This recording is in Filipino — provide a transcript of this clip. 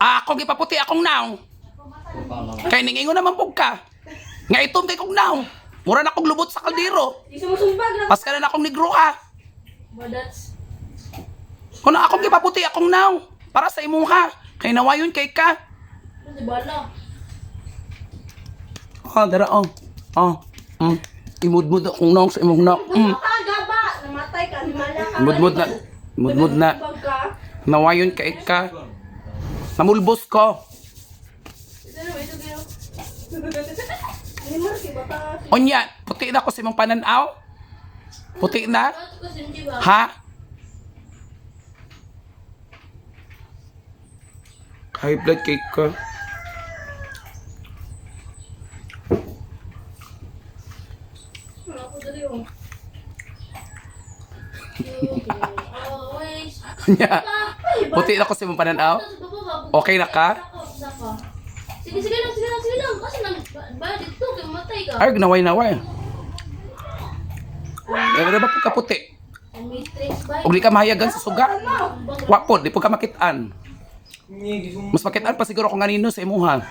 Akong ipaputi akong naw. Kay ningingon naman pug ka. Nga itom kay kong naw. Mura na akong lubot sa kaldero. Pas ka na akong negro ha. Kung akong ipaputi akong naw. Para sa imo ha. Kay nawayon kay ka. Oh, dara oh. Oh. Imudmud akong naw sa imong naw. Namatay ka, himala ka. Mudmud na. Nawayon kay ka. Namulbos ko. Onya, puti na ko sa imong pananaw. Puti na? Ha? High blood cake ka. Onya, puti na ko sa imong pananaw. Okay na ka? Sige lang. Kasi nag-budget to, kaya matay ka. Ay, gnaway-naway. Ano ba po kaputi? May stress ba? Ug di ka mahayagan sa suga. Wapod, di po ka makitaan. Mas makitaan pa siguro kung ganino sa imuha.